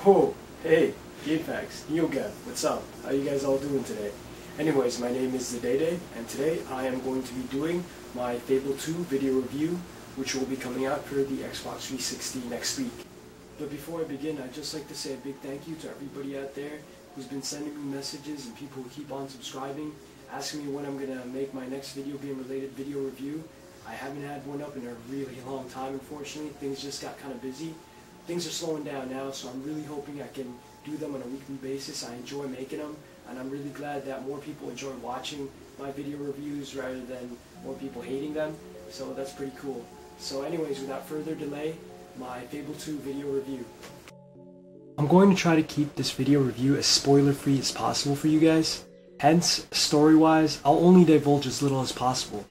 Whoa, hey, GameFAQs, NeoGav, what's up? How you guys all doing today? Anyways, my name is Zadede, and today I am going to be doing my Fable 2 video review, which will be coming out for the Xbox 360 next week. But before I begin, I'd just like to say a big thank you to everybody out there who's been sending me messages and people who keep on subscribing, asking me when I'm going to make my next video game related video review. I haven't had one up in a really long time, unfortunately. Things just got kind of busy. Things are slowing down now, so I'm really hoping I can do them on a weekly basis. I enjoy making them, and I'm really glad that more people enjoy watching my video reviews rather than more people hating them, so that's pretty cool. So anyways, without further delay, my Fable 2 video review. I'm going to try to keep this video review as spoiler-free as possible for you guys. Hence, story-wise, I'll only divulge as little as possible.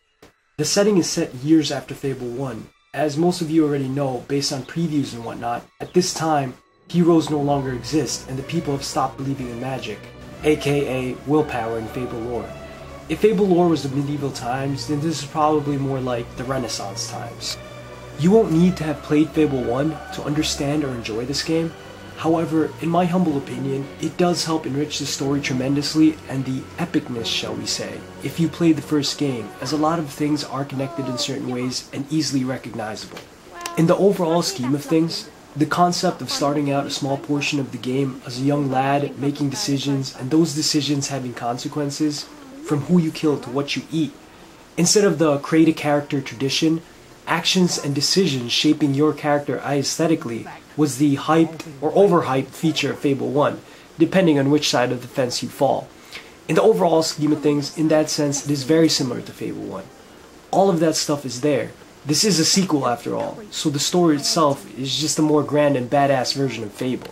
The setting is set years after Fable 1. As most of you already know, based on previews and whatnot, at this time, heroes no longer exist and the people have stopped believing in magic, aka willpower in Fable lore. If Fable lore was the medieval times, then this is probably more like the Renaissance times. You won't need to have played Fable 1 to understand or enjoy this game. However, in my humble opinion, it does help enrich the story tremendously and the epicness, shall we say, if you play the first game, as a lot of things are connected in certain ways and easily recognizable. In the overall scheme of things, the concept of starting out a small portion of the game as a young lad making decisions and those decisions having consequences, from who you kill to what you eat, instead of the create a character tradition, actions and decisions shaping your character aesthetically was the hyped or overhyped feature of Fable 1, depending on which side of the fence you fall. In the overall scheme of things, in that sense, it is very similar to Fable 1. All of that stuff is there. This is a sequel after all, so the story itself is just a more grand and badass version of Fable.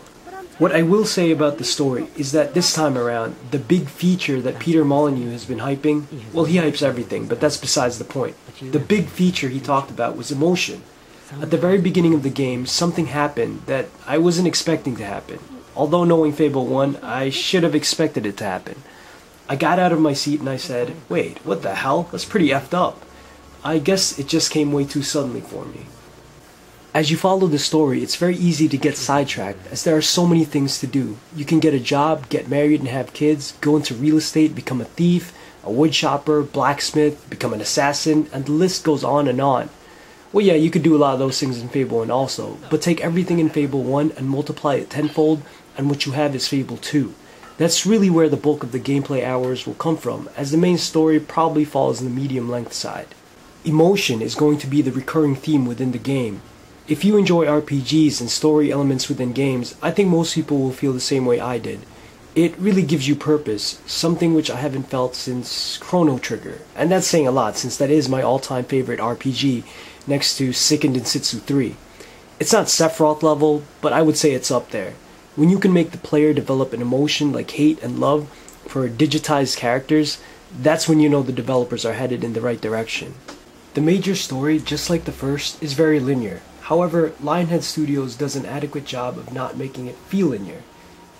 What I will say about the story is that this time around, the big feature that Peter Molyneux has been hyping, well, he hypes everything, but that's besides the point. The big feature he talked about was emotion. At the very beginning of the game, something happened that I wasn't expecting to happen. Although knowing Fable 1, I should have expected it to happen. I got out of my seat and I said, wait, what the hell? That's pretty effed up. I guess it just came way too suddenly for me. As you follow the story, it's very easy to get sidetracked, as there are so many things to do. You can get a job, get married and have kids, go into real estate, become a thief, a woodchopper, blacksmith, become an assassin, and the list goes on and on. Well, yeah, you could do a lot of those things in Fable 1 also, but take everything in Fable 1 and multiply it tenfold, and what you have is Fable 2. That's really where the bulk of the gameplay hours will come from, as the main story probably falls in the medium length side. Emotion is going to be the recurring theme within the game. If you enjoy RPGs and story elements within games, I think most people will feel the same way I did. It really gives you purpose, something which I haven't felt since Chrono Trigger, and that's saying a lot since that is my all-time favorite RPG, next to Seiken Densetsu 3. It's not Sephiroth level, but I would say it's up there. When you can make the player develop an emotion like hate and love for digitized characters, that's when you know the developers are headed in the right direction. The major story, just like the first, is very linear. However, Lionhead Studios does an adequate job of not making it feel linear.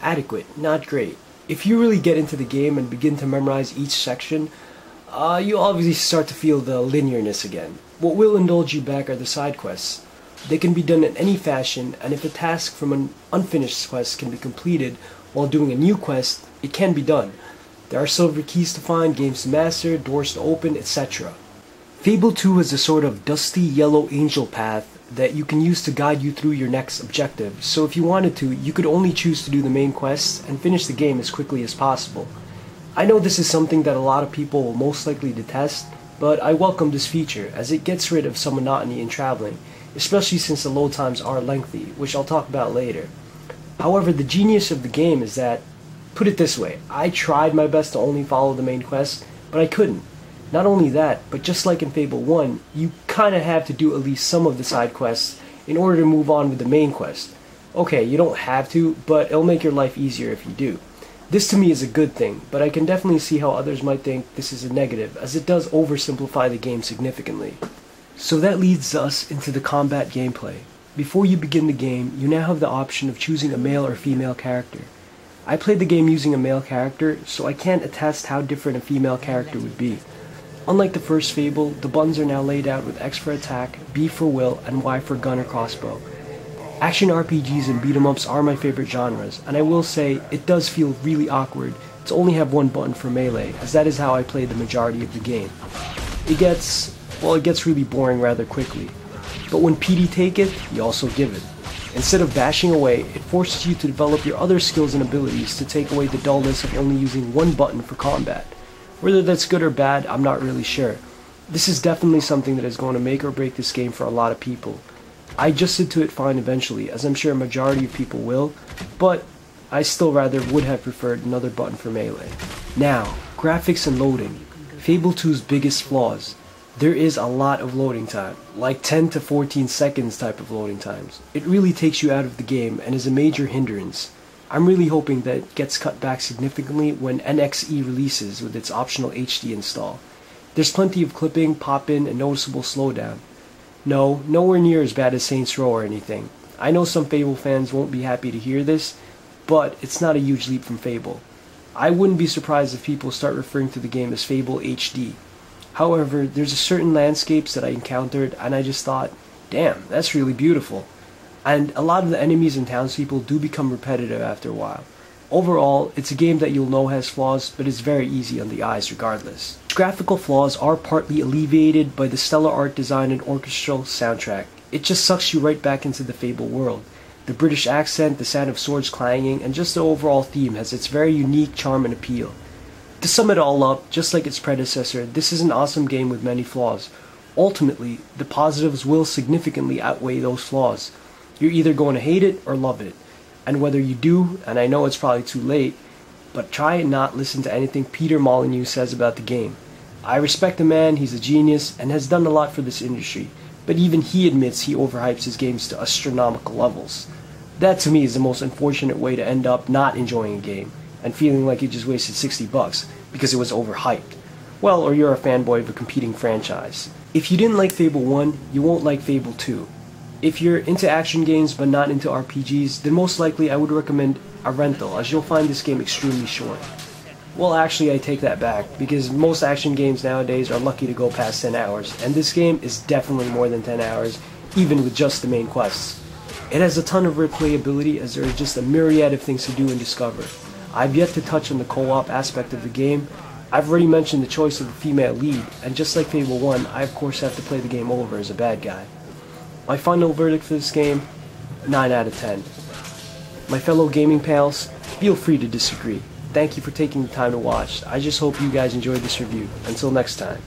Adequate, not great. If you really get into the game and begin to memorize each section, you'll obviously start to feel the linearness again. What will indulge you back are the side quests. They can be done in any fashion, and if a task from an unfinished quest can be completed while doing a new quest, it can be done. There are silver keys to find, games to master, doors to open, etc. Fable 2 has a sort of dusty yellow angel path that you can use to guide you through your next objective, so if you wanted to, you could only choose to do the main quests and finish the game as quickly as possible. I know this is something that a lot of people will most likely detest, but I welcome this feature as it gets rid of some monotony in traveling, especially since the load times are lengthy, which I'll talk about later. However, the genius of the game is that, put it this way, I tried my best to only follow the main quest, but I couldn't. Not only that, but just like in Fable 1, you kinda have to do at least some of the side quests in order to move on with the main quest. Okay, you don't have to, but it'll make your life easier if you do. This to me is a good thing, but I can definitely see how others might think this is a negative, as it does oversimplify the game significantly. So that leads us into the combat gameplay. Before you begin the game, you now have the option of choosing a male or female character. I played the game using a male character, so I can't attest how different a female character would be. Unlike the first Fable, the buttons are now laid out with X for attack, B for will, and Y for gun or crossbow. Action RPGs and beat-em-ups are my favorite genres, and I will say it does feel really awkward to only have one button for melee, as that is how I played the majority of the game. It gets really boring rather quickly. But when PD take it, you also give it. Instead of bashing away, it forces you to develop your other skills and abilities to take away the dullness of only using one button for combat. Whether that's good or bad, I'm not really sure. This is definitely something that is going to make or break this game for a lot of people. I adjusted to it fine eventually, as I'm sure a majority of people will, but I still rather would have preferred another button for melee. Now, graphics and loading. Fable 2's biggest flaws. There is a lot of loading time, like 10 to 14 seconds type of loading times. It really takes you out of the game and is a major hindrance. I'm really hoping that it gets cut back significantly when NXE releases with its optional HD install. There's plenty of clipping, pop-in, and noticeable slowdown. No, nowhere near as bad as Saints Row or anything. I know some Fable fans won't be happy to hear this, but it's not a huge leap from Fable. I wouldn't be surprised if people start referring to the game as Fable HD. However, there's a certain landscapes that I encountered and I just thought, damn, that's really beautiful. And a lot of the enemies and townspeople do become repetitive after a while. Overall, it's a game that you'll know has flaws, but it's very easy on the eyes regardless. Graphical flaws are partly alleviated by the stellar art design and orchestral soundtrack. It just sucks you right back into the Fable world. The British accent, the sound of swords clanging, and just the overall theme has its very unique charm and appeal. To sum it all up, just like its predecessor, this is an awesome game with many flaws. Ultimately, the positives will significantly outweigh those flaws. You're either going to hate it or love it. And whether you do, and I know it's probably too late, but try and not listen to anything Peter Molyneux says about the game. I respect the man, he's a genius, and has done a lot for this industry, but even he admits he overhypes his games to astronomical levels. That to me is the most unfortunate way to end up not enjoying a game, and feeling like you just wasted $60 because it was overhyped. Well, or you're a fanboy of a competing franchise. If you didn't like Fable 1, you won't like Fable 2. If you're into action games but not into RPGs, then most likely I would recommend a rental, as you'll find this game extremely short. Well, actually I take that back, because most action games nowadays are lucky to go past 10 hours, and this game is definitely more than 10 hours, even with just the main quests. It has a ton of replayability, as there is just a myriad of things to do and discover. I've yet to touch on the co-op aspect of the game. I've already mentioned the choice of the female lead, and just like Fable 1, I of course have to play the game over as a bad guy. My final verdict for this game, 9 out of 10. My fellow gaming pals, feel free to disagree. Thank you for taking the time to watch. I just hope you guys enjoyed this review. Until next time.